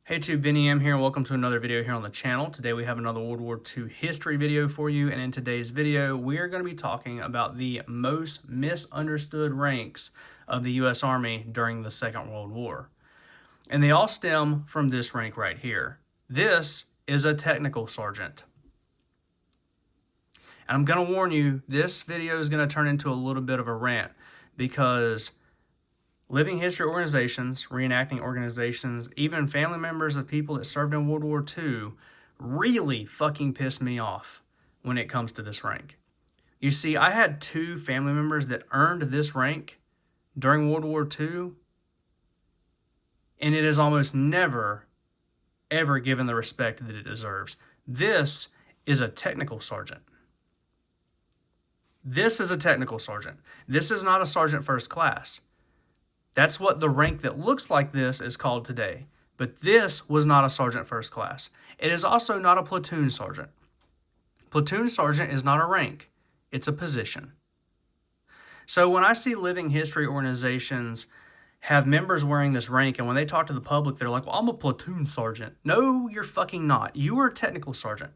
Hey YouTube, Vinny M here, and welcome to another video here on the channel. Today we have another World War II history video for you, and in today's video we are going to be talking about the most misunderstood ranks of the U.S. Army during the Second World War. And they all stem from this rank right here. This is a technical sergeant. And I'm going to warn you, this video is going to turn into a little bit of a rant because living history organizations, reenacting organizations, even family members of people that served in World War II really fucking piss me off when it comes to this rank. You see, I had two family members that earned this rank during World War II, and it is almost never, ever given the respect that it deserves. This is a technical sergeant. This is a technical sergeant. This is not a sergeant first class. That's what the rank that looks like this is called today. But this was not a sergeant first class. It is also not a platoon sergeant. Platoon sergeant is not a rank. It's a position. So when I see living history organizations have members wearing this rank, and when they talk to the public, they're like, well, I'm a platoon sergeant. No, you're fucking not. You are a technical sergeant.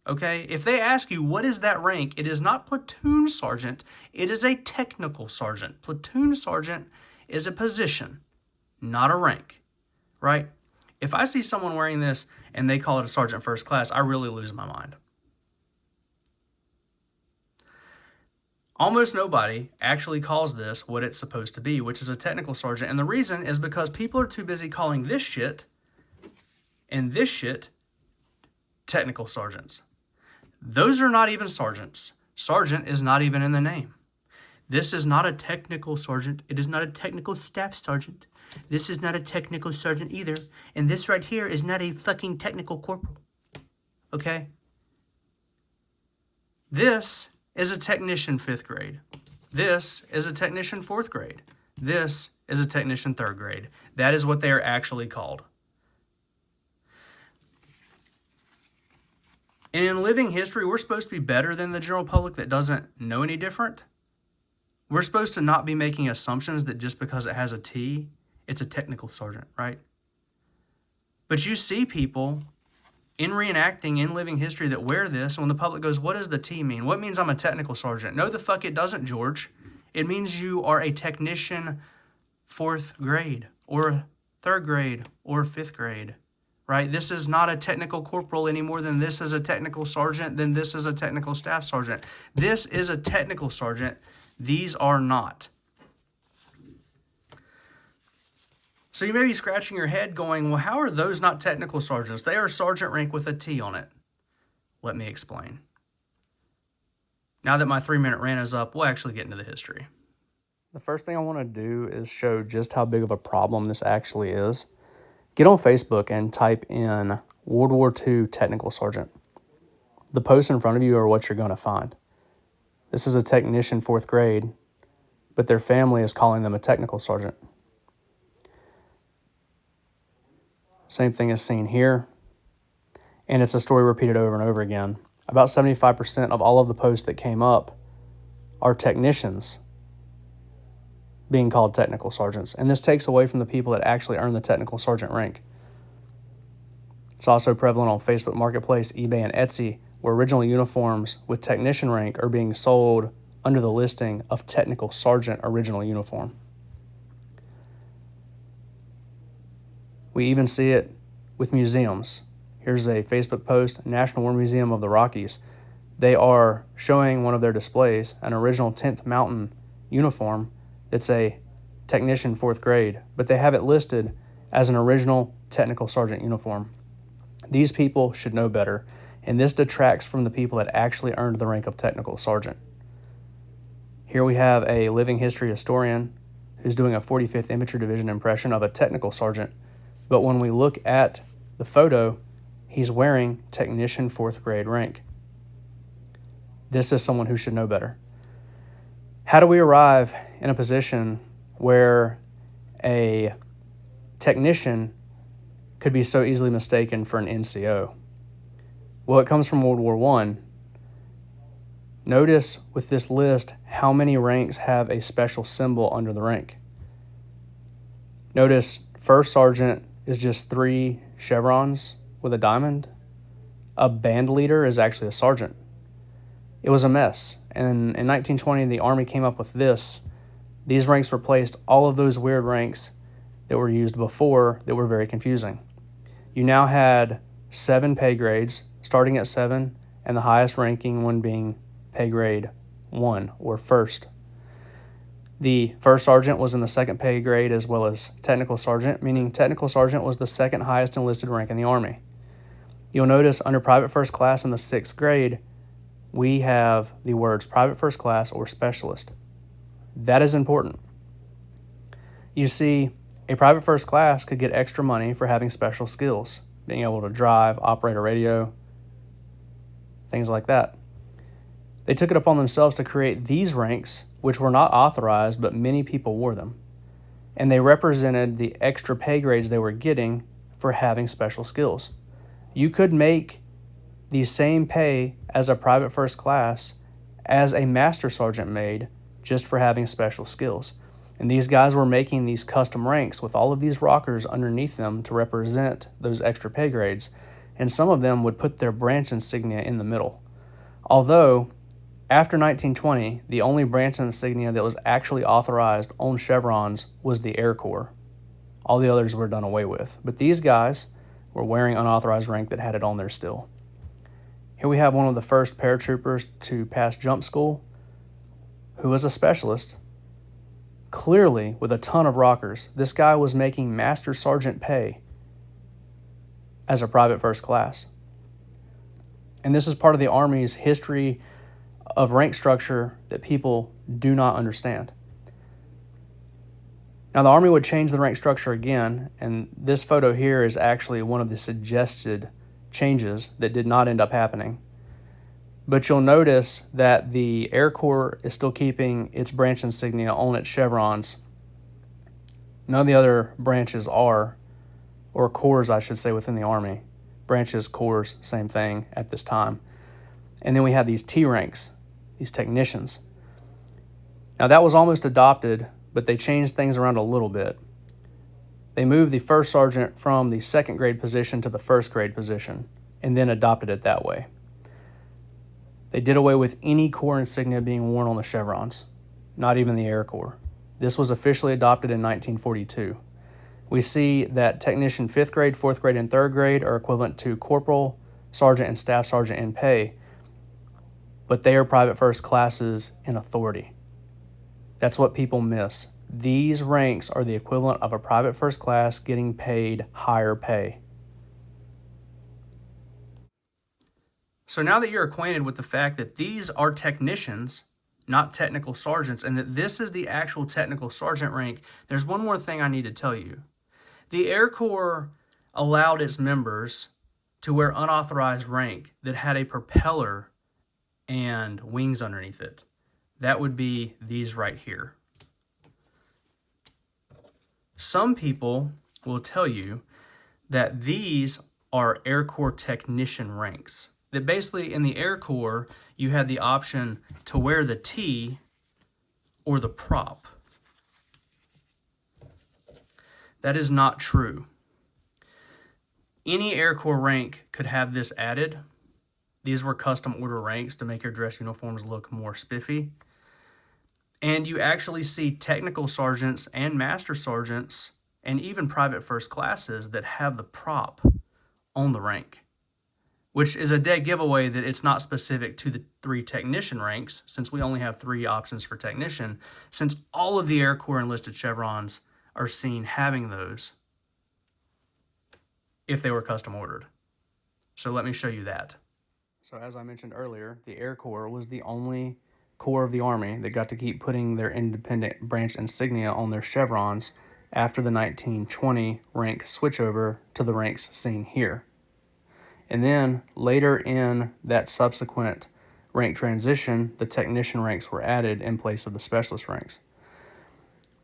Okay? If they ask you, what is that rank? It is not platoon sergeant. It is a technical sergeant. Platoon sergeant is a position, not a rank, right? If I see someone wearing this and they call it a sergeant first class, I really lose my mind. Almost nobody actually calls this what it's supposed to be, which is a technical sergeant. And the reason is because people are too busy calling this shit and this shit technical sergeants. Those are not even sergeants. Sergeant is not even in the name. This is not a technical sergeant. It is not a technical staff sergeant. This is not a technical sergeant either. And this right here is not a fucking technical corporal. Okay? This is a technician 5th grade. This is a technician 4th grade. This is a technician 3rd grade. That is what they are actually called. And in living history, we're supposed to be better than the general public that doesn't know any different. We're supposed to not be making assumptions that just because it has a T, it's a technical sergeant, right? But you see people in reenacting, in living history that wear this, and when the public goes, what does the T mean? What means I'm a technical sergeant? No, the fuck it doesn't, George. It means you are a technician 4th grade, or 3rd grade, or 5th grade, right? This is not a technical corporal any more than this is a technical sergeant, then this is a technical staff sergeant. This is a technical sergeant. These are not. So you may be scratching your head going, well, how are those not technical sergeants? They are sergeant rank with a T on it. Let me explain. Now that my 3-minute rant is up, we'll actually get into the history. The first thing I want to do is show just how big of a problem this actually is. Get on Facebook and type in World War II technical sergeant. The posts in front of you are what you're going to find. This is a technician 4th grade, but their family is calling them a technical sergeant. Same thing is seen here, and it's a story repeated over and over again. About 75% of all of the posts that came up are technicians being called technical sergeants, and this takes away from the people that actually earn the technical sergeant rank. It's also prevalent on Facebook Marketplace, eBay, and Etsy, where original uniforms with technician rank are being sold under the listing of technical sergeant original uniform. We even see it with museums. Here's a Facebook post, National War Museum of the Rockies. They are showing one of their displays, an original 10th Mountain uniform that's a technician 4th grade, but they have it listed as an original technical sergeant uniform. These people should know better. And this detracts from the people that actually earned the rank of technical sergeant. Here we have a living history historian who's doing a 45th Infantry Division impression of a technical sergeant. But when we look at the photo, he's wearing technician 4th grade rank. This is someone who should know better. How do we arrive in a position where a technician could be so easily mistaken for an NCO? Well, it comes from World War I. Notice with this list how many ranks have a special symbol under the rank. Notice first sergeant is just 3 chevrons with a diamond. A band leader is actually a sergeant. It was a mess, and in 1920, the Army came up with this. These ranks replaced all of those weird ranks that were used before that were very confusing. You now had 7 pay grades, starting at 7, and the highest ranking one being pay grade 1, or first. The first sergeant was in the second pay grade, as well as technical sergeant, meaning technical sergeant was the second highest enlisted rank in the Army. You'll notice under private first class in the 6th grade, we have the words private first class or specialist. That is important. You see, a private first class could get extra money for having special skills, being able to drive, operate a radio, things like that. They took it upon themselves to create these ranks, which were not authorized, but many people wore them. And they represented the extra pay grades they were getting for having special skills. You could make the same pay as a private first class as a master sergeant made just for having special skills. And these guys were making these custom ranks with all of these rockers underneath them to represent those extra pay grades. And some of them would put their branch insignia in the middle. Although, after 1920, the only branch insignia that was actually authorized on chevrons was the Air Corps. All the others were done away with. But these guys were wearing unauthorized rank that had it on there still. Here we have one of the first paratroopers to pass jump school, who was a specialist, clearly with a ton of rockers. This guy was making master sergeant pay as a private first class. And this is part of the Army's history of rank structure that people do not understand. Now, the Army would change the rank structure again, and this photo here is actually one of the suggested changes that did not end up happening. But you'll notice that the Air Corps is still keeping its branch insignia on its chevrons. None of the other branches are, or corps, I should say, within the Army. Branches, corps, same thing at this time. And then we have these T ranks, these technicians. Now, that was almost adopted, but they changed things around a little bit. They moved the first sergeant from the 2nd grade position to the 1st grade position, and then adopted it that way. They did away with any corps insignia being worn on the chevrons, not even the Air Corps. This was officially adopted in 1942. We see that technician 5th grade, 4th grade, and 3rd grade are equivalent to corporal, sergeant, and staff sergeant in pay, but they are private first classes in authority. That's what people miss. These ranks are the equivalent of a private first class getting paid higher pay. So now that you're acquainted with the fact that these are technicians, not technical sergeants, and that this is the actual technical sergeant rank, there's one more thing I need to tell you. The Air Corps allowed its members to wear unauthorized rank that had a propeller and wings underneath it. That would be these right here. Some people will tell you that these are Air Corps technician ranks. That basically in the Air Corps, you had the option to wear the T or the prop. That is not true. Any Air Corps rank could have this added. These were custom order ranks to make your dress uniforms look more spiffy. And you actually see technical sergeants and master sergeants and even private first classes that have the prop on the rank, which is a dead giveaway that it's not specific to the 3 technician ranks, since we only have 3 options for technician, since all of the Air Corps enlisted chevrons are seen having those if they were custom ordered. So let me show you that. So as I mentioned earlier, the Air Corps was the only Corps of the Army that got to keep putting their independent branch insignia on their chevrons after the 1920 rank switchover to the ranks seen here. And then later in that subsequent rank transition, the technician ranks were added in place of the specialist ranks.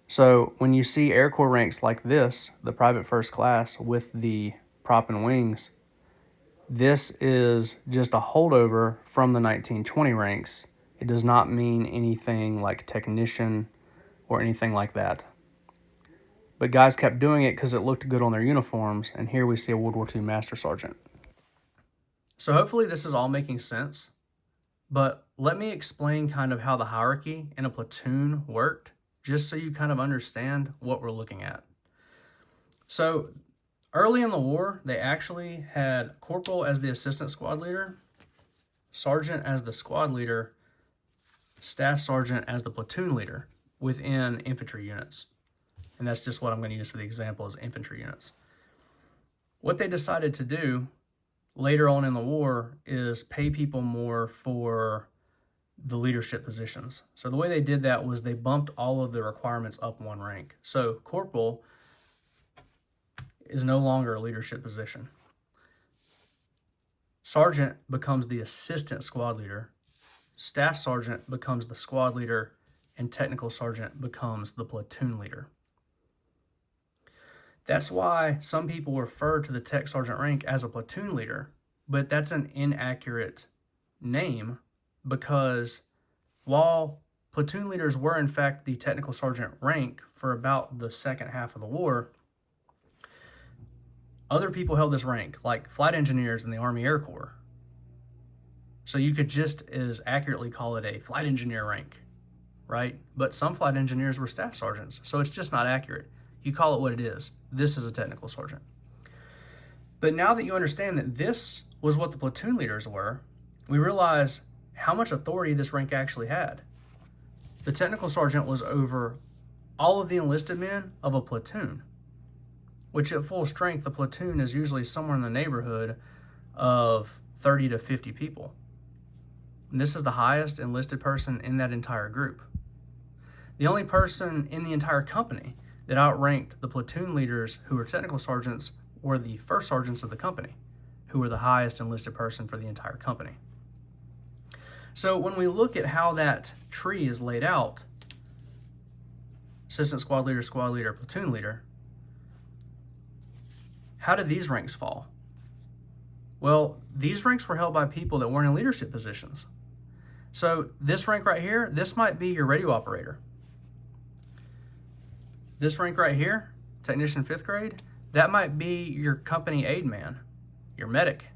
So when you see Air Corps ranks like this, the private first class with the prop and wings, this is just a holdover from the 1920 ranks. It does not mean anything like technician or anything like that. but guys kept doing it because it looked good on their uniforms, and here we see a World War II Master Sergeant. So hopefully this is all making sense, but let me explain kind of how the hierarchy in a platoon worked, just so you kind of understand what we're looking at. So early in the war, they actually had corporal as the assistant squad leader, sergeant as the squad leader, staff sergeant as the platoon leader within infantry units. And that's just what I'm going to use for the example as infantry units. What they decided to do later on in the war is pay people more for the leadership positions. So the way they did that was they bumped all of the requirements up one rank. So corporal is no longer a leadership position. Sergeant becomes the assistant squad leader. Staff sergeant becomes the squad leader, and technical sergeant becomes the platoon leader. That's why some people refer to the tech sergeant rank as a platoon leader, but that's an inaccurate name because while platoon leaders were in fact the technical sergeant rank for about the second half of the war, other people held this rank, like flight engineers in the Army Air Corps. So you could just as accurately call it a flight engineer rank, right? But some flight engineers were staff sergeants, so it's just not accurate. You call it what it is. This is a technical sergeant. But now that you understand that this was what the platoon leaders were, we realize how much authority this rank actually had. The technical sergeant was over all of the enlisted men of a platoon, which at full strength, the platoon is usually somewhere in the neighborhood of 30 to 50 people. And this is the highest enlisted person in that entire group. The only person in the entire company that outranked the platoon leaders who were technical sergeants were the first sergeants of the company, who were the highest enlisted person for the entire company. So when we look at how that tree is laid out, assistant squad leader, platoon leader, how did these ranks fall? Well, these ranks were held by people that weren't in leadership positions. So this rank right here, this might be your radio operator. This rank right here, technician 5th grade, that might be your company aid man, your medic.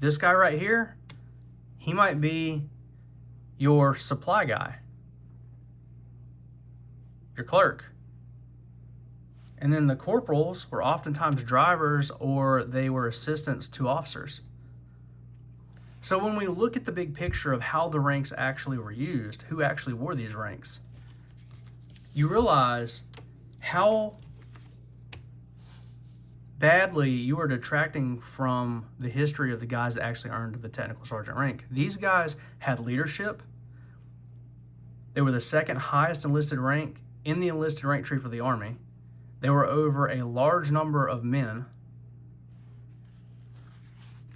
This guy right here, he might be your supply guy, your clerk. And then the corporals were oftentimes drivers or they were assistants to officers. So when we look at the big picture of how the ranks actually were used, who actually wore these ranks, you realize how badly you are detracting from the history of the guys that actually earned the technical sergeant rank. These guys had leadership. They were the second highest enlisted rank in the enlisted rank tree for the Army. They were over a large number of men.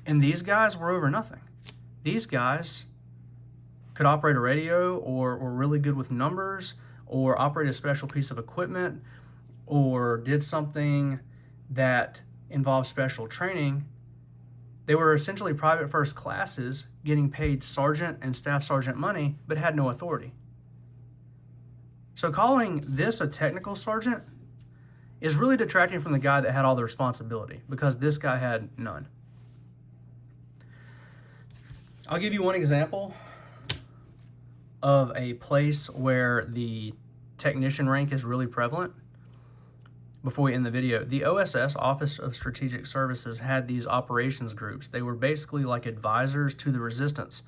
And these guys were over nothing. These guys could operate a radio or were really good with numbers or operate a special piece of equipment or did something that involved special training. They were essentially private first classes getting paid sergeant and staff sergeant money but had no authority. So calling this a technical sergeant is really detracting from the guy that had all the responsibility because this guy had none. I'll give you one example of a place where the technician rank is really prevalent before we end the video. The OSS, Office of Strategic Services, had these operations groups. They were basically like advisors to the resistance.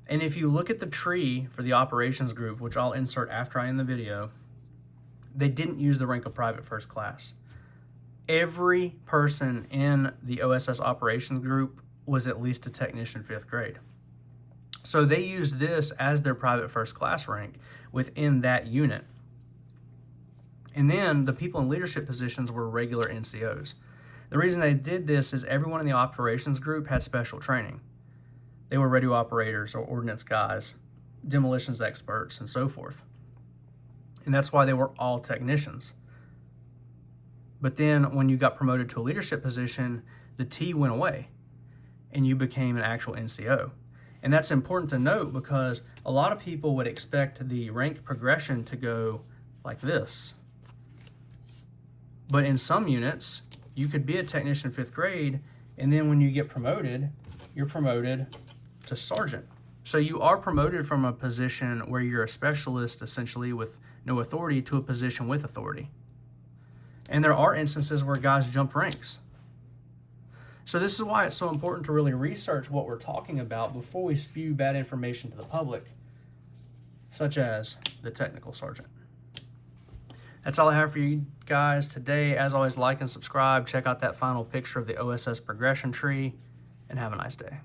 And if you look at the tree for the operations group, which I'll insert after I end the video, they didn't use the rank of private first class. Every person in the OSS operations group was at least a technician 5th grade. So they used this as their private first class rank within that unit. And then the people in leadership positions were regular NCOs. The reason they did this is everyone in the operations group had special training. They were radio operators or ordnance guys, demolitions experts, and so forth. And that's why they were all technicians. But then when you got promoted to a leadership position, the T went away and you became an actual NCO. And that's important to note because a lot of people would expect the rank progression to go like this. But in some units, you could be a technician 5th grade, and then when you get promoted, you're promoted to sergeant. So you are promoted from a position where you're a specialist, essentially with no authority, to a position with authority. And there are instances where guys jump ranks. So this is why it's so important to really research what we're talking about before we spew bad information to the public, such as the technical sergeant. That's all I have for you guys today. As always, like and subscribe. Check out that final picture of the OSS progression tree, and have a nice day.